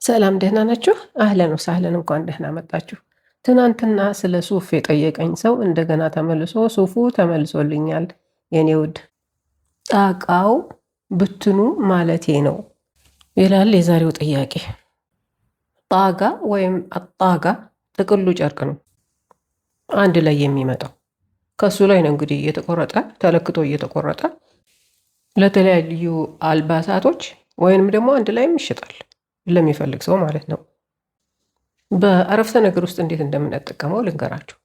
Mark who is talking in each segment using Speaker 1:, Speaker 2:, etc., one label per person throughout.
Speaker 1: ሰላም ደህና ናችሁ? አህለን ወሳህለን እንኳን ደህና መጣችሁ። ትናንትና ስለ ሱፍ የጠየቀኝ ሰው እንደገና ተመልሶ ሱፉ ተመልሶልኛል የኔ ውድ ጣቃው ብትኑ ማለቴ ነው ይላል የዛሬው ጥያቄ። ጣጋ ወይም አጣጋ ጥቅሉ ጨርቅ ነው አንድ ላይ የሚመጣው ከሱ ላይ ነው እንግዲህ እየተቆረጠ ተለክቶ እየተቆረጠ ለተለያዩ አልባሳቶች ወይንም ደግሞ አንድ ላይም ይሸጣል ለሚፈልግ ሰው ማለት ነው። በአረፍተ ነገር ውስጥ እንዴት እንደምንጠቀመው ልንገራችሁ።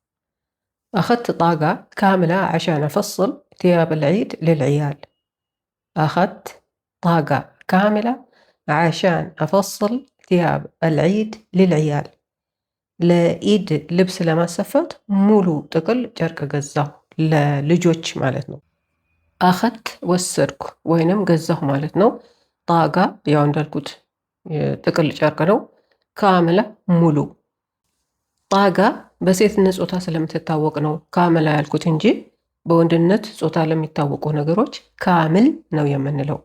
Speaker 1: أخذت طاقة كاملة عشان أفصل ثياب العيد للعيال. أخذت طاقة كاملة عشان أفصل ثياب العيد للعيال. ለኢድ ልብስ ለማሰፋት ሙሉ ጥቅል ጨርቅ ገዛሁ ለልጆች ማለት ነው። አኸት ወሰድኩ ወይንም ገዛሁ ማለት ነው። ጣጋ ያው እንዳልኩት ጥቅል ጨርቅ ነው። ካምላ ሙሉ። ጣጋ በሴትነት ጾታ ስለምትታወቅ ነው ካምላ ያልኩት እንጂ በወንድነት ጾታ ለሚታወቁ ነገሮች ካምል ነው የምንለው።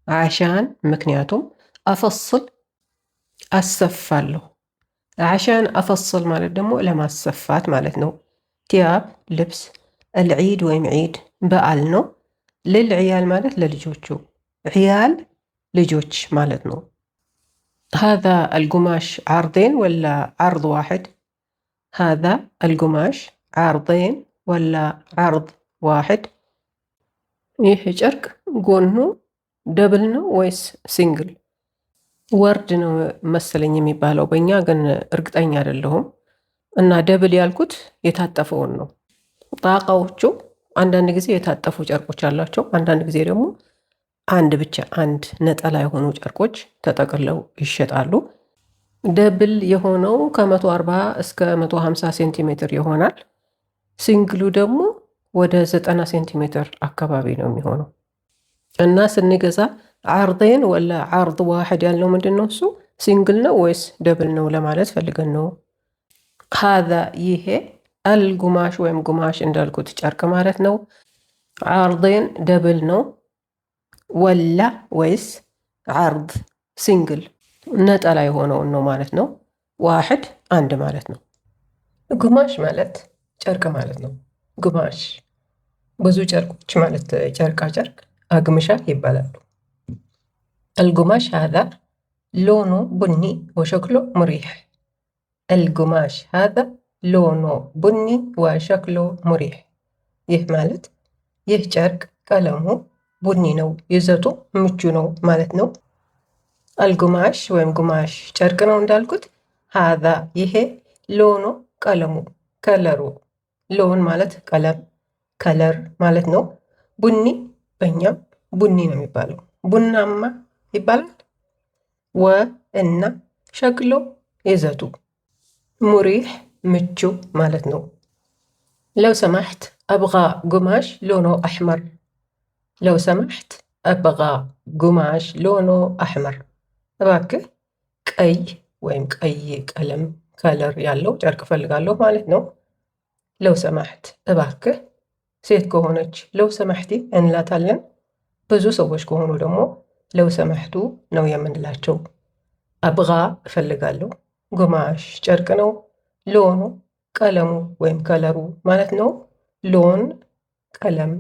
Speaker 1: አሻን ምክንያቱም፣ አፈስል አሰፋለሁ። አሻን አፈስል ማለት ደግሞ ለማሰፋት ማለት ነው። ቲያብ ልብስ፣ አልዒድ ወይም ዒድ በዓል ነው። ልልዕያል ማለት ለልጆቹ፣ ዕያል ልጆች ማለት ነው። هذا القماش عرضين ولا عرض واحد؟ هذا القماش عرضين ولا عرض واحد؟ ይህ ጨርቅ ጎኑ ደብል ነው ወይስ ሲንግል? ወርድ ነው መሰለኝ የሚባለው በእኛ ግን እርግጠኛ አይደለሁም። እና ደብል ያልኩት የታጠፈውን ነው። ጣቃዎቹ አንዳንድ ጊዜ የታጠፉ ጨርቆች አላቸው፣ አንዳንድ ጊዜ ደግሞ አንድ ብቻ አንድ ነጠላ የሆኑ ጨርቆች ተጠቅለው ይሸጣሉ። ደብል የሆነው ከ140 እስከ 150 ሴንቲሜትር ይሆናል። ሲንግሉ ደግሞ ወደ 90 ሴንቲሜትር አካባቢ ነው የሚሆነው። እና ስንገዛ ዓርዴን ወላ ዓርድ ዋሕድ ያልነው ምንድን ነው? እሱ ሲንግል ነው ወይስ ደብል ነው ለማለት ፈልገን ነው። ሃዛ ይሄ አልጉማሽ ወይም ጉማሽ እንዳልኩት ጨርቅ ማለት ነው። ዓርዴን ደብል ነው ወላ ወይስ ዓርድ ሲንግል ነጠላ የሆነውን ነው ማለት ነው። ዋሕድ አንድ ማለት ነው። ጉማሽ ማለት ጨርቅ ማለት ነው። ጉማሽ ብዙ ጨርቆች ማለት ጨርቃ ጨርቅ አግምሻ ይባላሉ። القماش هذا لونه بني وشكله مريح. القماش هذا لونه بني وشكله مريح. ይህ ማለት ይህ ጨርቅ ቀለሙ ቡኒ ነው፣ ይዘቱ ምቹ ነው ማለት ነው። አልጉማሽ ወይም ጉማሽ ጨርቅ ነው እንዳልኩት። ሃዛ ይሄ፣ ሎኖ ቀለሙ፣ ከለሩ። ሎን ማለት ቀለም፣ ከለር ማለት ነው። ቡኒ በእኛም ቡኒ ነው የሚባለው፣ ቡናማ ይባላል። ወ እና ሸክሎ ይዘቱ፣ ሙሪሕ ምቹ ማለት ነው። ለው ሰማሕት አብጋ ጉማሽ ሎኖ አሕመር። ለው ሰማሕት አብጋ ጉማሽ ሎኖ አሕመር። እባክህ ቀይ ወይም ቀይ ቀለም ከለር ያለው ጨርቅ እፈልጋለሁ ማለት ነው። ለው ሰማሕት እባክህ። ሴት ከሆነች ለው ሰማሕቲ እንላታለን። ብዙ ሰዎች ከሆኑ ደግሞ ለው ሰማሕቱ ነው የምንላቸው። አብጋ እፈልጋለሁ፣ ጉማሽ ጨርቅ ነው። ሎኑ ቀለሙ ወይም ከለሩ ማለት ነው። ሎን ቀለም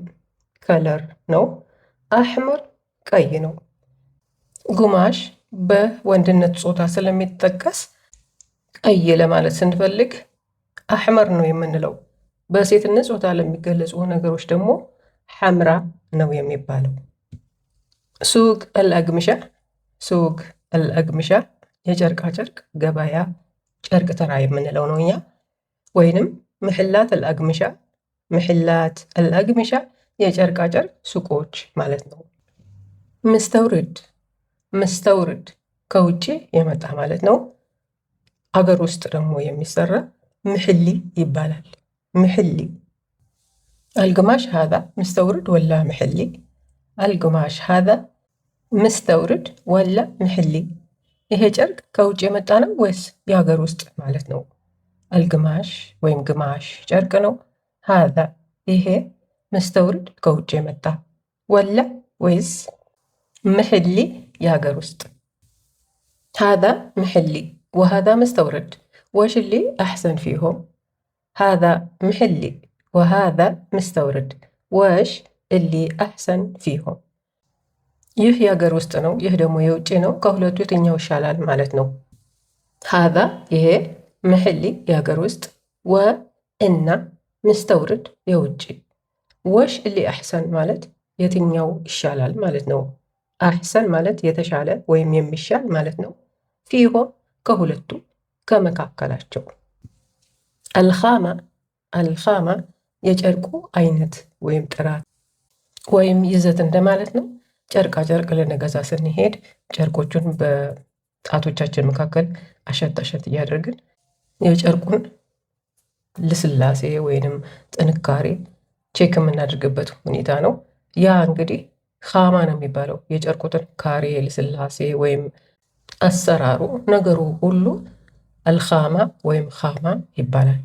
Speaker 1: ከለር ነው። አሕመር ቀይ ነው። ጉማሽ በወንድነት ጾታ ስለሚጠቀስ ቀይ ለማለት ስንፈልግ አሕመር ነው የምንለው። በሴትነት ጾታ ለሚገለጹ ነገሮች ደግሞ ሐምራ ነው የሚባለው። ሱቅ አልአግምሻ፣ ሱቅ አልአግምሻ የጨርቃ ጨርቅ ገበያ፣ ጨርቅ ተራ የምንለው ነው እኛ። ወይንም ምሕላት አልአግምሻ፣ ምሕላት አልአግምሻ የጨርቃ ጨርቅ ሱቆች ማለት ነው። ምስተውርድ፣ ምስተውርድ ከውጭ የመጣ ማለት ነው። አገር ውስጥ ደግሞ የሚሰራ ምሕሊ ይባላል። ምሕሊ። አልግማሽ ሃዛ ምስተውርድ ወላ ምሕሊ? አልግማሽ ሃዛ ምስተውርድ ወላ ምሕሊ? ይሄ ጨርቅ ከውጭ የመጣ ነው ወይስ የሀገር ውስጥ ማለት ነው? አልግማሽ ወይም ግማሽ ጨርቅ ነው። ሃዛ ይሄ ምስተውርድ ከውጭ የመጣ ወላ ወይስ ምሕሊ የሀገር ውስጥ? هذا محلي وهذا مستورد، وش اللي أحسن فيهم؟ هذا محلي وهذا مستورد، وش اللي أحسن فيهم؟ ይህ የሀገር ውስጥ ነው፣ ይህ ደግሞ የውጭ ነው። ከሁለቱ የትኛው ይሻላል ማለት ነው? ሀዛ ይሄ፣ ምሕሊ የሀገር ውስጥ፣ ወ እና ምስተውርድ የውጭ። ወሽ እሊ አሕሰን ማለት የትኛው ይሻላል ማለት ነው። አሕሰን ማለት የተሻለ ወይም የሚሻል ማለት ነው። ፊሆ ከሁለቱ ከመካከላቸው። አልኻማ አልኻማ የጨርቁ አይነት ወይም ጥራት ወይም ይዘት እንደማለት ነው። ጨርቃ ጨርቅ ልንገዛ ስንሄድ ጨርቆቹን በጣቶቻችን መካከል አሸት አሸት እያደረግን የጨርቁን ልስላሴ ወይንም ጥንካሬ ቼክ የምናደርግበት ሁኔታ ነው። ያ እንግዲህ ኻማ ነው የሚባለው። የጨርቁ ጥንካሬ፣ ልስላሴ ወይም አሰራሩ፣ ነገሩ ሁሉ አልኻማ ወይም ኻማ ይባላል።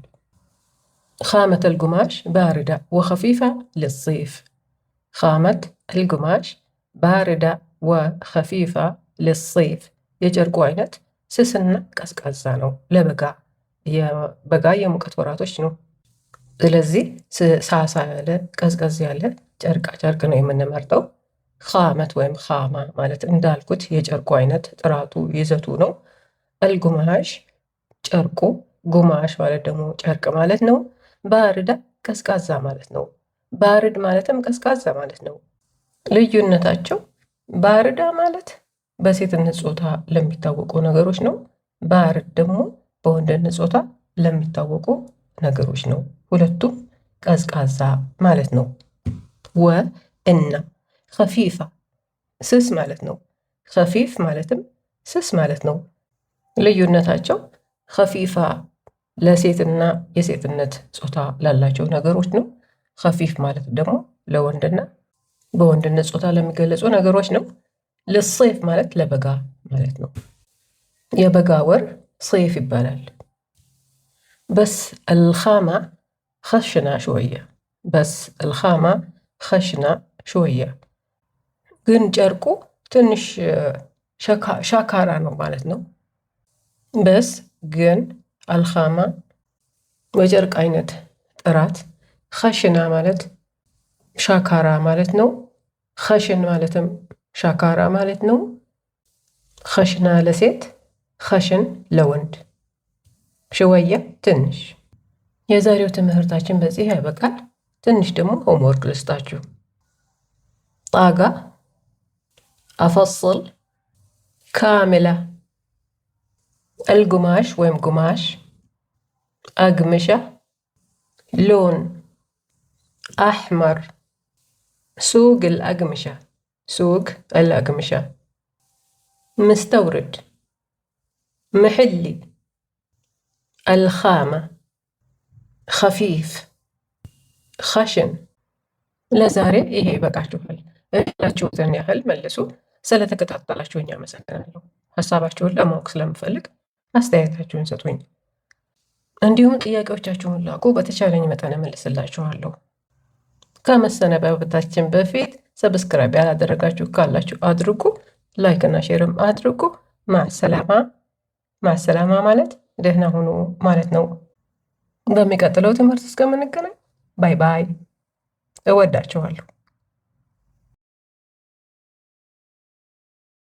Speaker 1: ኻመት አልጉማሽ ባርዳ ወኸፊፋ ልጽይፍ። ኻመት አልጉማሽ ባርዳ ወኸፊፋ ልጽይፍ። የጨርቁ አይነት ስስና ቀዝቃዛ ነው ለበጋ። የበጋ የሙቀት ወራቶች ነው። ስለዚህ ሳሳ ያለ ቀዝቀዝ ያለ ጨርቃ ጨርቅ ነው የምንመርጠው። ኻመት ወይም ኻማ ማለት እንዳልኩት የጨርቁ አይነት ጥራቱ፣ ይዘቱ ነው። አልጉማሽ ጨርቁ፣ ጉማሽ ማለት ደግሞ ጨርቅ ማለት ነው። ባርዳ ቀዝቃዛ ማለት ነው። ባርድ ማለትም ቀዝቃዛ ማለት ነው። ልዩነታቸው ባርዳ ማለት በሴትነት ጾታ ለሚታወቁ ነገሮች ነው። ባርድ ደግሞ በወንድነት ጾታ ለሚታወቁ ነገሮች ነው። ሁለቱም ቀዝቃዛ ማለት ነው። ወ እና ኸፊፋ ስስ ማለት ነው። ኸፊፍ ማለትም ስስ ማለት ነው። ልዩነታቸው ኸፊፋ ለሴትና የሴትነት ጾታ ላላቸው ነገሮች ነው። ኸፊፍ ማለት ደግሞ ለወንድና በወንድነት ጾታ ለሚገለጹ ነገሮች ነው። ልሰይፍ ማለት ለበጋ ማለት ነው። የበጋ ወር ሰይፍ ይባላል። በስ አልኻማ ኸሽና ሾወያ። በስ አልኻማ ኸሽና ሾወያ። ግን ጨርቁ ትንሽ ሻካራ ነው ማለት ነው። በስ ግን አልኻማ የጨርቅ አይነት ጥራት። ኸሽና ማለት ሻካራ ማለት ነው። ኸሽን ማለትም ሻካራ ማለት ነው። ኸሽና ለሴት፣ ኸሽን ለወንድ። ሽወያ ትንሽ። የዛሬው ትምህርታችን በዚህ ያበቃል። ትንሽ ደግሞ ሆምወርክ ልስጣችሁ። ጣጋ፣ አፈስል፣ ካምላ፣ አልጉማሽ ወይም ጉማሽ፣ አግምሻ፣ ሎን፣ አሕመር፣ ሱቅ አልአግምሻ፣ ሱቅ አልአግምሻ፣ مستورد، محلي، الخامة، خفيف، خشن። ለዛሬ ይሄ ይበቃችኋል። ያላችሁትን ያህል መልሱ። ስለተከታተላችሁኝ አመሰግናለሁ። ሀሳባችሁን ለማወቅ ስለምፈልግ አስተያየታችሁን ሰጡኝ። እንዲሁም ጥያቄዎቻችሁን ላኩ። በተቻለኝ መጠን እመልስላችኋለሁ። ከመሰነባበታችን በፊት ሰብስክራይብ ያላደረጋችሁ ካላችሁ አድርጉ። ላይክ እና ሼርም አድርጉ። ማሰላማ። ማሰላማ ማለት ደህና ሁኑ ማለት ነው። በሚቀጥለው ትምህርት እስከምንገናኝ ባይ ባይ። እወዳችኋለሁ።